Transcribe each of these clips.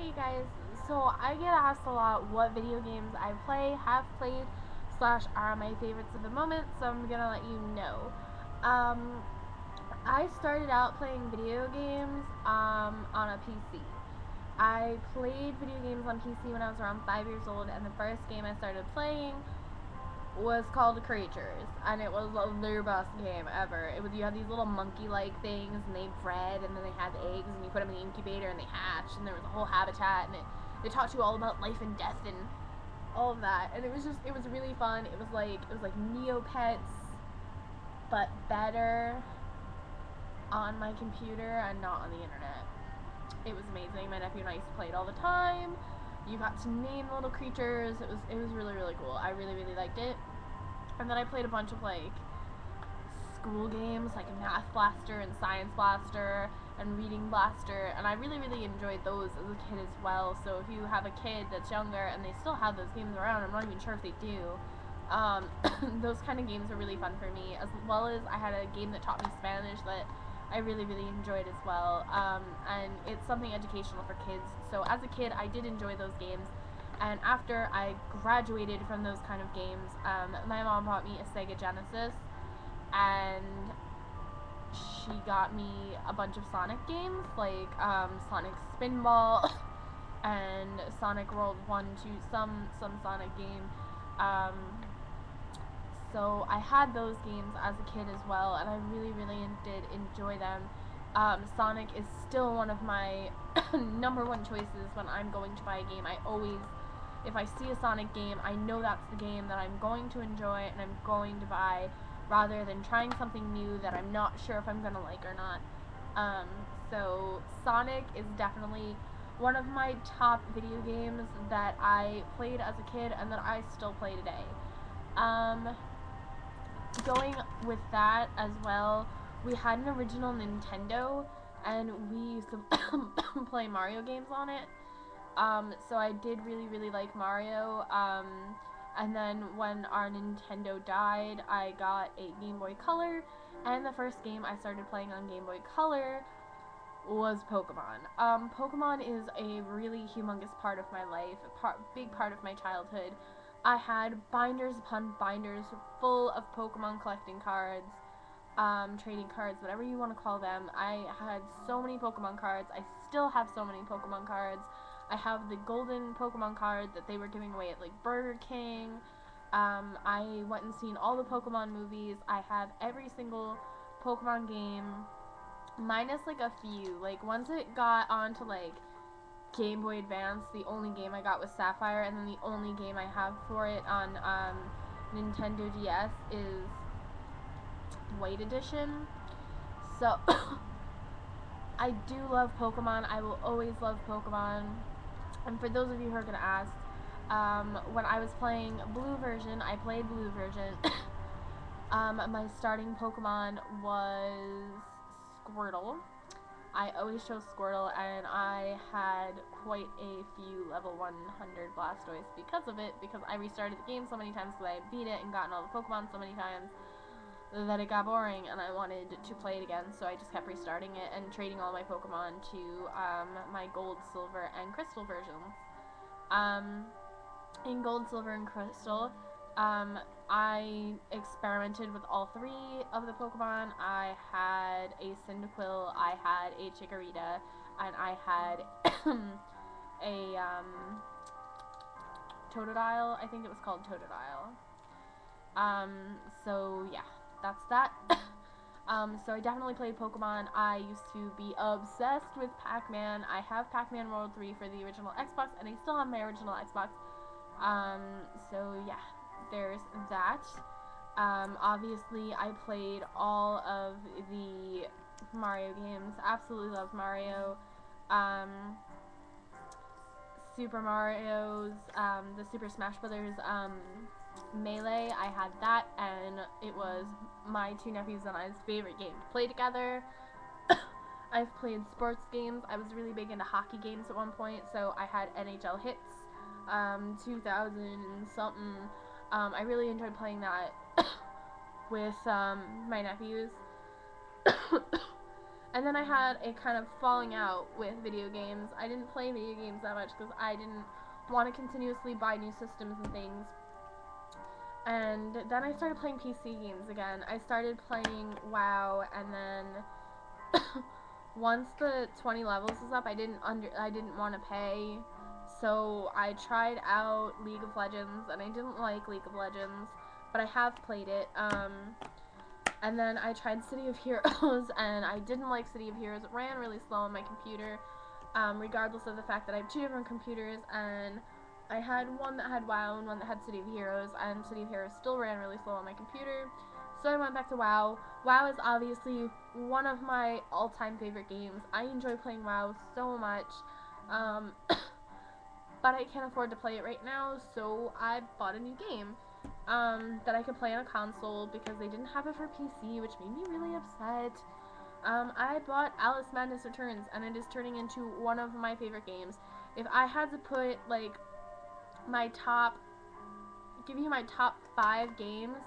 Hey guys, so I get asked a lot what video games I play, have played, slash are my favorites of the moment, so I'm gonna let you know. Um, I started out playing video games on a PC. I played video games on PC when I was around 5 years old, and the first game I started playing was called Creatures, and it was the best game ever. It was, you had these little monkey-like things, and they bred, and then they had eggs, and you put them in the incubator, and they hatched, and there was a whole habitat, and it taught you all about life and death and all of that, and it was really fun. It was like Neopets, but better on my computer and not on the internet. It was amazing. My nephew and I used to play it all the time. You got to name little creatures. It was really cool. I really liked it. And then I played a bunch of like school games like Math Blaster and Science Blaster and Reading Blaster, and I really enjoyed those as a kid as well. So if you have a kid that's younger and they still have those games around, I'm not even sure if they do. Those kind of games are really fun for me, as well as I had a game that taught me Spanish that I really enjoyed as well, and it's something educational for kids. So as a kid, I did enjoy those games, and after I graduated from those kind of games, my mom bought me a Sega Genesis, and she got me a bunch of Sonic games, like Sonic Spinball, and Sonic World 1, 2, some Sonic game. So I had those games as a kid as well, and I really did enjoy them. Sonic is still one of my number one choices when I'm going to buy a game. I always, if I see a Sonic game, I know that's the game that I'm going to enjoy and I'm going to buy, rather than trying something new that I'm not sure if I'm going to like or not. So Sonic is definitely one of my top video games that I played as a kid and that I still play today. Going with that as well, we had an original Nintendo, and we used to play Mario games on it. So I did really like Mario. And then when our Nintendo died, I got a Game Boy Color, and the first game I started playing on Game Boy Color was Pokemon. Pokemon is a really humongous part of my life, big part of my childhood. I had binders upon binders full of Pokemon collecting cards, trading cards, whatever you want to call them. I had so many Pokemon cards. I still have so many Pokemon cards. I have the golden Pokemon card that they were giving away at like Burger King. I went and seen all the Pokemon movies. I have every single Pokemon game, minus like a few. Like once it got onto like Game Boy Advance, the only game I got was Sapphire, and then the only game I have for it on Nintendo DS is White Edition. So I do love Pokemon. I will always love Pokemon. And for those of you who are gonna ask, when I was playing Blue version, I played Blue version. My starting Pokemon was Squirtle. I always chose Squirtle, and I had quite a few level 100 Blastoise because of it, because I restarted the game so many times because I had beat it and gotten all the Pokemon so many times that it got boring, and I wanted to play it again, so I just kept restarting it and trading all my Pokemon to my Gold, Silver, and Crystal versions. In Gold, Silver, and Crystal, I experimented with all three of the Pokemon. I had a Cyndaquil, I had a Chikorita, and I had a Totodile. I think it was called Totodile. So yeah, that's that. So I definitely played Pokemon. I used to be obsessed with Pac-Man. I have Pac-Man World 3 for the original Xbox, and I still have my original Xbox. So yeah, there's that. Obviously I played all of the Mario games. Absolutely love Mario. Super Mario's, the Super Smash Brothers, Melee, I had that, and it was my two nephews and I's favorite game to play together. I've played sports games. I was really big into hockey games at one point, so I had NHL Hits, 2000 and something. I really enjoyed playing that with my nephews. And then I had a kind of falling out with video games. I didn't play video games that much because I didn't want to continuously buy new systems and things. And then I started playing PC games again. I started playing WoW, and then once the 20 levels was up, I didn't want to pay. So I tried out League of Legends, and I didn't like League of Legends, but I have played it. And then I tried City of Heroes, and I didn't like City of Heroes. It ran really slow on my computer, regardless of the fact that I have two different computers, and I had one that had WoW and one that had City of Heroes, and City of Heroes still ran really slow on my computer. So I went back to WoW. WoW is obviously one of my all-time favorite games. I enjoy playing WoW so much, but I can't afford to play it right now, so I bought a new game that I could play on a console because they didn't have it for PC, which made me really upset. I bought Alice Madness Returns, and it is turning into one of my favorite games. If I had to put, like, give you my top 5 games,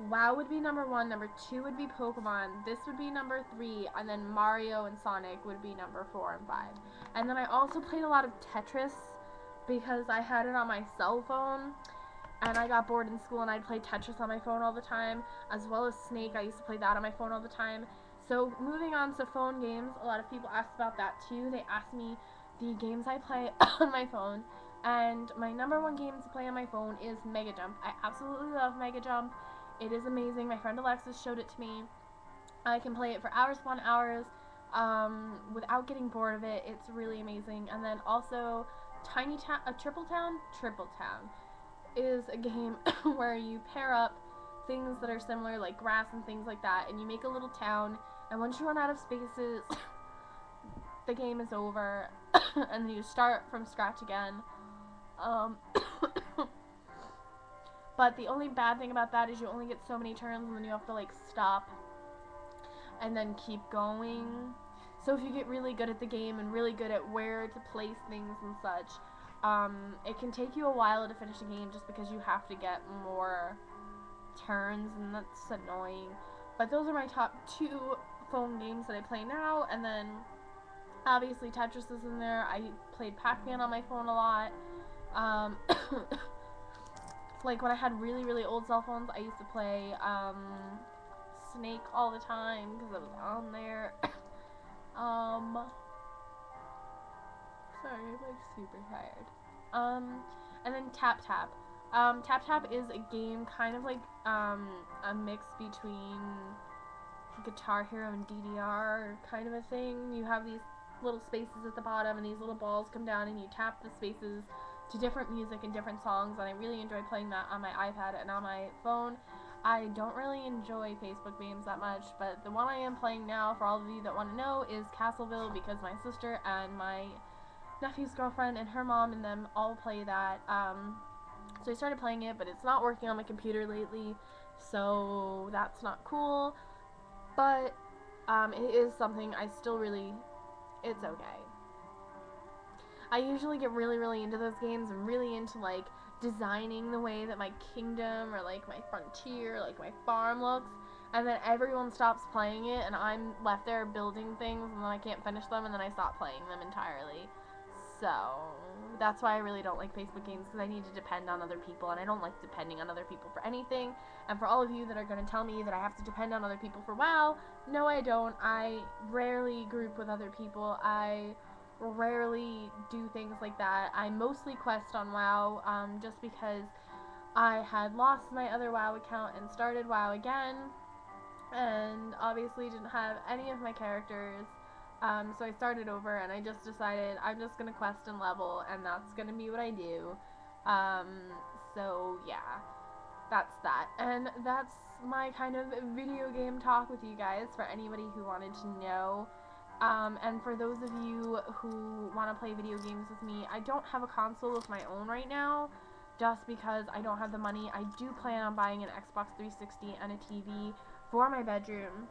WoW would be number 1, number 2 would be Pokemon, this would be number 3, and then Mario and Sonic would be number 4 and 5. And then I also played a lot of Tetris because I had it on my cell phone, and I got bored in school and I'd play Tetris on my phone all the time, as well as Snake. I used to play that on my phone all the time. So moving on to phone games, a lot of people asked about that too. They asked me the games I play on my phone, and my number 1 game to play on my phone is Mega Jump. I absolutely love Mega Jump. It is amazing. My friend Alexis showed it to me. I can play it for hours upon hours without getting bored of it. It's really amazing. And then also Triple Town is a game where you pair up things that are similar, like grass and things like that, and you make a little town, and once you run out of spaces, the game is over, and then you start from scratch again. But the only bad thing about that is you only get so many turns, and then you have to, like, stop and then keep going. So if you get really good at the game and really good at where to place things and such, it can take you a while to finish a game just because you have to get more turns, and that's annoying. But those are my top 2 phone games that I play now, and then obviously Tetris is in there. I played Pac-Man on my phone a lot. Like when I had really, really old cell phones, I used to play Snake all the time because it was on there. Sorry, I'm like super tired. And then Tap Tap. Tap Tap is a game kind of like a mix between Guitar Hero and DDR kind of a thing. You have these little spaces at the bottom, and these little balls come down, and you tap the spaces to different music and different songs, and I really enjoy playing that on my iPad and on my phone. I don't really enjoy Facebook games that much, but the one I am playing now, for all of you that want to know, is Castleville, because my sister and my nephew's girlfriend and her mom and them all play that. So I started playing it, but it's not working on my computer lately, so that's not cool. But it is something I still really, it's okay. I usually get really, really into those games and really into, like, designing the way that my kingdom or, like, my frontier, like, my farm looks, and then everyone stops playing it, and I'm left there building things, and then I can't finish them, and then I stop playing them entirely. So that's why I really don't like Facebook games, because I need to depend on other people, and I don't like depending on other people for anything. And for all of you that are going to tell me that I have to depend on other people for WoW, no, I don't. I rarely group with other people. I rarely do things like that. I mostly quest on WoW, just because I had lost my other WoW account and started WoW again, and obviously didn't have any of my characters, so I started over, and I just decided I'm just gonna quest and level, and that's gonna be what I do. So yeah, that's that, and that's my kind of video game talk with you guys for anybody who wanted to know. And for those of you who want to play video games with me, I don't have a console of my own right now, just because I don't have the money. I do plan on buying an Xbox 360 and a TV for my bedroom.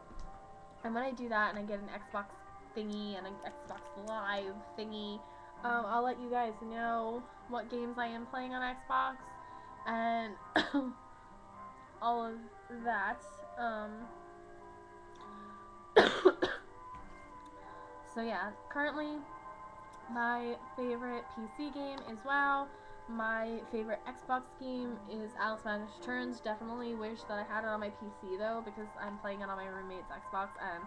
And when I do that and I get an Xbox thingy and an Xbox Live thingy, I'll let you guys know what games I am playing on Xbox and all of that. So yeah, currently my favorite PC game is WoW. My favorite Xbox game is Alice Madness Returns. Definitely wish that I had it on my PC though, because I'm playing it on my roommate's Xbox, and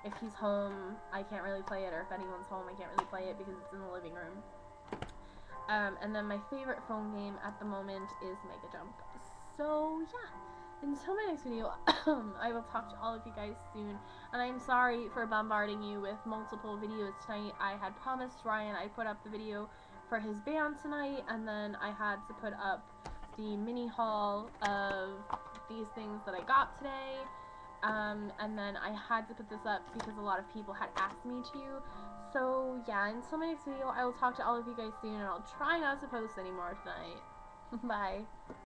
if he's home, I can't really play it, or if anyone's home, I can't really play it because it's in the living room. And then my favorite phone game at the moment is Mega Jump. So yeah, until my next video, I will talk to all of you guys soon. And I'm sorry for bombarding you with multiple videos tonight. I had promised Ryan I'd put up the video for his band tonight, and then I had to put up the mini haul of these things that I got today. And then I had to put this up because a lot of people had asked me to. So yeah, until my next video, I will talk to all of you guys soon, and I'll try not to post anymore tonight. Bye.